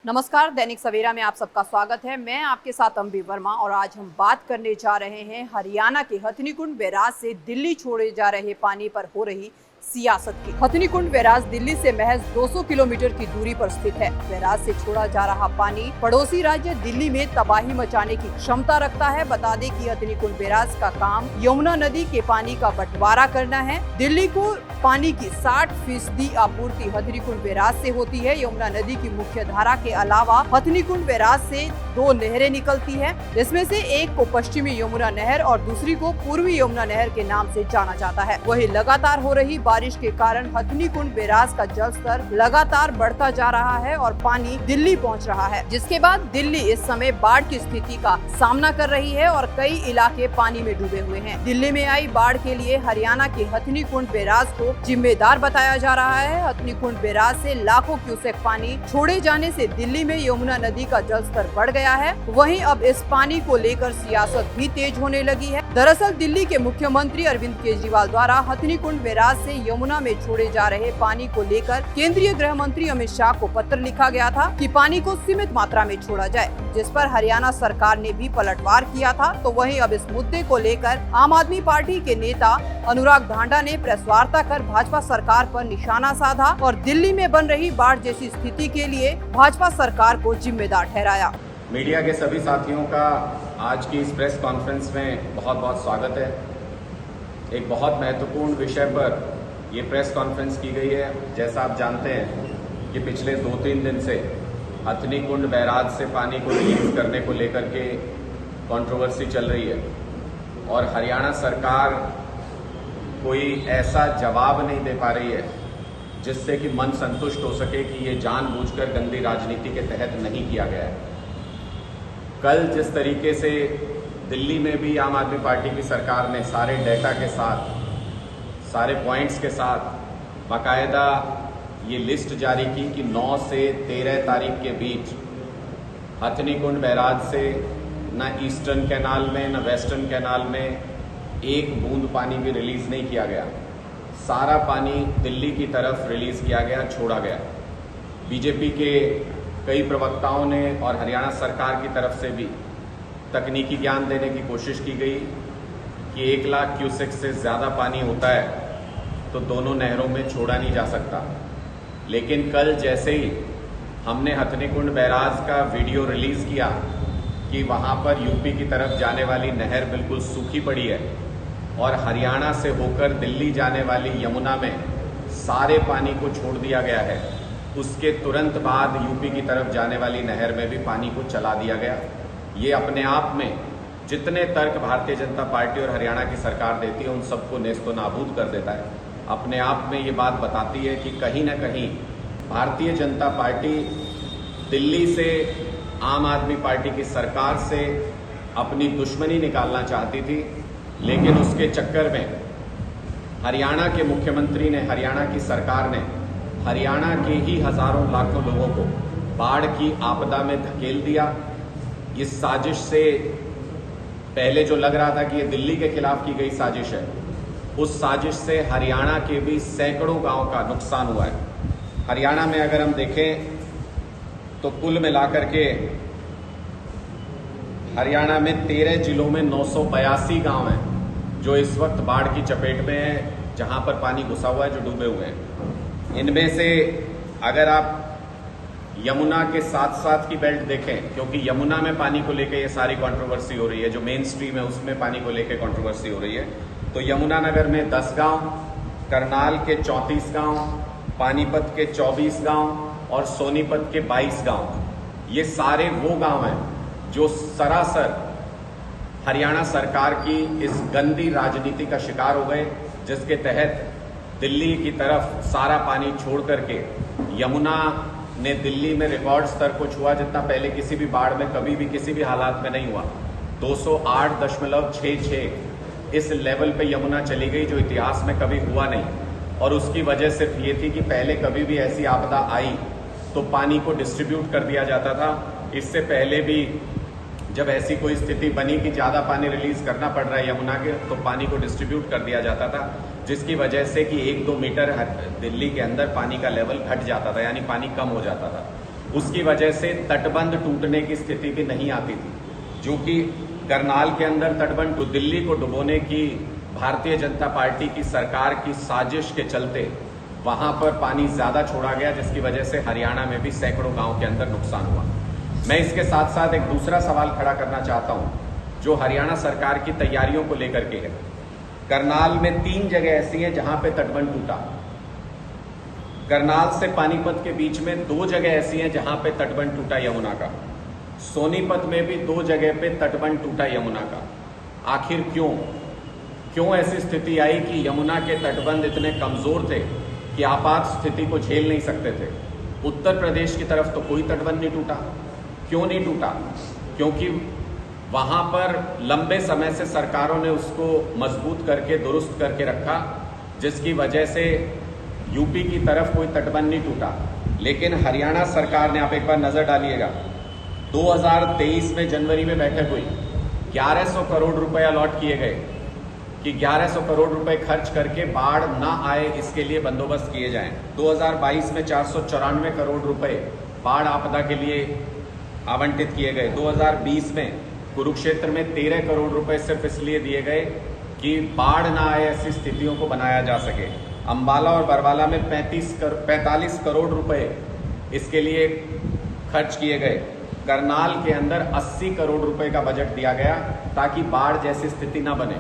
नमस्कार, दैनिक सवेरा में आप सबका स्वागत है। मैं आपके साथ अंबी वर्मा और आज हम बात करने जा रहे हैं हरियाणा के हथनीकुंड बैराज से दिल्ली छोड़े जा रहे पानी पर हो रही सियासत की। हथनीकुंड बैराज दिल्ली से महज 200 किलोमीटर की दूरी पर स्थित है। बैराज से छोड़ा जा रहा पानी पड़ोसी राज्य दिल्ली में तबाही मचाने की क्षमता रखता है। बता दें कि हथनीकुंड बैराज का काम यमुना नदी के पानी का बंटवारा करना है। दिल्ली को पानी की 60% आपूर्ति हथनीकुंड बैराज से होती है। यमुना नदी की मुख्य धारा के अलावा हथनीकुंड बैराज से 2 नहरें निकलती है, जिसमें से एक को पश्चिमी यमुना नहर और दूसरी को पूर्वी यमुना नहर के नाम से जाना जाता है। वही लगातार हो रही बारिश के कारण हथनीकुंड बैराज का जल स्तर लगातार बढ़ता जा रहा है और पानी दिल्ली पहुंच रहा है, जिसके बाद दिल्ली इस समय बाढ़ की स्थिति का सामना कर रही है और कई इलाके पानी में डूबे हुए हैं। दिल्ली में आई बाढ़ के लिए हरियाणा के हथनीकुंड बैराज को जिम्मेदार बताया जा रहा है। हथनीकुंड बैराज से लाखों क्यूसेक पानी छोड़े जाने से दिल्ली में यमुना नदी का जल स्तर बढ़ गया है। वहीं अब इस पानी को लेकर सियासत भी तेज होने लगी है। दरअसल दिल्ली के मुख्यमंत्री अरविंद केजरीवाल द्वारा हथनीकुंड बैराज से यमुना में छोड़े जा रहे पानी को लेकर केंद्रीय गृह मंत्री अमित शाह को पत्र लिखा गया था कि पानी को सीमित मात्रा में छोड़ा जाए, जिस पर हरियाणा सरकार ने भी पलटवार किया था। तो वहीं अब इस मुद्दे को लेकर आम आदमी पार्टी के नेता अनुराग ढांडा ने प्रेस वार्ता कर भाजपा सरकार पर निशाना साधा और दिल्ली में बन रही बाढ़ जैसी स्थिति के लिए भाजपा सरकार को जिम्मेदार ठहराया। मीडिया के सभी साथियों का आज की इस प्रेस कॉन्फ्रेंस में बहुत बहुत स्वागत है। एक बहुत महत्वपूर्ण विषय पर ये प्रेस कॉन्फ्रेंस की गई है। जैसा आप जानते हैं कि पिछले 2-3 दिन से हथनीकुंड बैराज से पानी को रिलीज करने को लेकर के कंट्रोवर्सी चल रही है और हरियाणा सरकार कोई ऐसा जवाब नहीं दे पा रही है जिससे कि मन संतुष्ट हो सके कि ये जानबूझकर गंदी राजनीति के तहत नहीं किया गया है। कल जिस तरीके से दिल्ली में भी आम आदमी पार्टी की सरकार ने सारे डेटा के साथ, सारे पॉइंट्स के साथ बाकायदा ये लिस्ट जारी की कि 9 से 13 तारीख के बीच हथनीकुंड बैराज से न ईस्टर्न कैनाल में न वेस्टर्न कैनाल में एक बूंद पानी भी रिलीज नहीं किया गया। सारा पानी दिल्ली की तरफ रिलीज किया गया, छोड़ा गया। बीजेपी के कई प्रवक्ताओं ने और हरियाणा सरकार की तरफ से भी तकनीकी ज्ञान देने की कोशिश की गई कि 1 लाख क्यूसेक से ज़्यादा पानी होता है तो दोनों नहरों में छोड़ा नहीं जा सकता। लेकिन कल जैसे ही हमने हथनीकुंड बैराज का वीडियो रिलीज़ किया कि वहाँ पर यूपी की तरफ जाने वाली नहर बिल्कुल सूखी पड़ी है और हरियाणा से होकर दिल्ली जाने वाली यमुना में सारे पानी को छोड़ दिया गया है, उसके तुरंत बाद यूपी की तरफ जाने वाली नहर में भी पानी को चला दिया गया। ये अपने आप में जितने तर्क भारतीय जनता पार्टी और हरियाणा की सरकार देती है उन सबको नेस्तो नाबूद कर देता है। अपने आप में ये बात बताती है कि कहीं ना कहीं भारतीय जनता पार्टी दिल्ली से आम आदमी पार्टी की सरकार से अपनी दुश्मनी निकालना चाहती थी, लेकिन उसके चक्कर में हरियाणा के मुख्यमंत्री ने, हरियाणा की सरकार ने हरियाणा के ही हजारों लाखों लोगों को बाढ़ की आपदा में धकेल दिया। इस साजिश से पहले जो लग रहा था कि ये दिल्ली के खिलाफ की गई साजिश है, उस साजिश से हरियाणा के भी सैकड़ों गांव का नुकसान हुआ है। हरियाणा में अगर हम देखें तो कुल मिलाकर के हरियाणा में 13 जिलों में 982 गांव हैं जो इस वक्त बाढ़ की चपेट में हैं, जहां पर पानी घुसा हुआ है, जो डूबे हुए हैं। इनमें से अगर आप यमुना के साथ साथ की बेल्ट देखें, क्योंकि यमुना में पानी को लेकर ये सारी कंट्रोवर्सी हो रही है, जो मेन स्ट्रीम है उसमें पानी को लेकर कंट्रोवर्सी हो रही है, तो यमुना नगर में 10 गांव, करनाल के 34 गांव, पानीपत के 24 गांव और सोनीपत के 22 गांव, ये सारे वो गांव हैं जो सरासर हरियाणा सरकार की इस गंदी राजनीति का शिकार हो गए, जिसके तहत दिल्ली की तरफ सारा पानी छोड़ करके यमुना ने दिल्ली में रिकॉर्ड स्तर को छुआ जितना पहले किसी भी बाढ़ में कभी भी किसी भी हालात में नहीं हुआ। 208.66 इस लेवल पे यमुना चली गई, जो इतिहास में कभी हुआ नहीं। और उसकी वजह सिर्फ ये थी कि पहले कभी भी ऐसी आपदा आई तो पानी को डिस्ट्रीब्यूट कर दिया जाता था। इससे पहले भी जब ऐसी कोई स्थिति बनी कि ज़्यादा पानी रिलीज करना पड़ रहा है यमुना के, तो पानी को डिस्ट्रीब्यूट कर दिया जाता था, जिसकी वजह से कि 1-2 मीटर दिल्ली के अंदर पानी का लेवल घट जाता था, यानी पानी कम हो जाता था। उसकी वजह से तटबंध टूटने की स्थिति भी नहीं आती थी। जो कि करनाल के अंदर तटबंध तो दिल्ली को डुबोने की भारतीय जनता पार्टी की सरकार की साजिश के चलते वहां पर पानी ज्यादा छोड़ा गया, जिसकी वजह से हरियाणा में भी सैकड़ों गांव के अंदर नुकसान हुआ। मैं इसके साथ साथ एक दूसरा सवाल खड़ा करना चाहता हूं, जो हरियाणा सरकार की तैयारियों को लेकर के है। करनाल में 3 जगह ऐसी हैं जहां पे तटबंध टूटा। करनाल से पानीपत के बीच में 2 जगह ऐसी हैं जहां पे तटबंध टूटा यमुना का। सोनीपत में भी 2 जगह पे तटबंध टूटा यमुना का। आखिर क्यों ऐसी स्थिति आई कि यमुना के तटबंध इतने कमजोर थे कि आपात स्थिति को झेल नहीं सकते थे। उत्तर प्रदेश की तरफ तो कोई तटबंध नहीं टूटा। क्यों नहीं टूटा? क्योंकि वहां पर लंबे समय से सरकारों ने उसको मजबूत करके दुरुस्त करके रखा, जिसकी वजह से यूपी की तरफ कोई तटबंध नहीं टूटा। लेकिन हरियाणा सरकार ने, आप एक बार नजर डालिएगा, 2023 में जनवरी में बैठक हुई, 1100 करोड़ रुपए अलॉट किए गए कि 1100 करोड़ रुपए खर्च करके बाढ़ ना आए इसके लिए बंदोबस्त किए जाएं। 2022 में 494 करोड़ रुपए बाढ़ आपदा के लिए आवंटित किए गए। 2020 में कुरुक्षेत्र में 13 करोड़ रुपए सिर्फ इसलिए दिए गए कि बाढ़ ना आए ऐसी स्थितियों को बनाया जा सके। अंबाला और बरवाला में 45 करोड़ रुपए इसके लिए खर्च किए गए। करनाल के अंदर 80 करोड़ रुपए का बजट दिया गया ताकि बाढ़ जैसी स्थिति ना बने।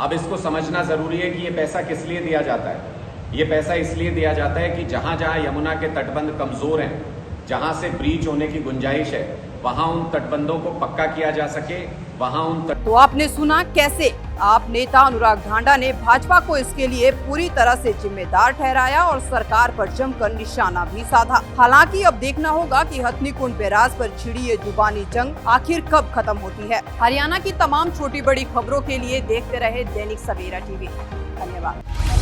अब इसको समझना जरूरी है कि ये पैसा किस लिए दिया जाता है। ये पैसा इसलिए दिया जाता है कि जहां जहां यमुना के तटबंध कमजोर हैं, जहां से ब्रीच होने की गुंजाइश है, वहां उन तटबंधों को पक्का किया जा सके। तो आपने सुना कैसे आप नेता अनुराग ढांडा ने भाजपा को इसके लिए पूरी तरह से जिम्मेदार ठहराया और सरकार पर जमकर निशाना भी साधा। हालांकि अब देखना होगा कि हथनीकुंड बैराज पर छिड़ी ये जुबानी जंग आखिर कब खत्म होती है। हरियाणा की तमाम छोटी बड़ी खबरों के लिए देखते रहे दैनिक सवेरा टीवी। धन्यवाद।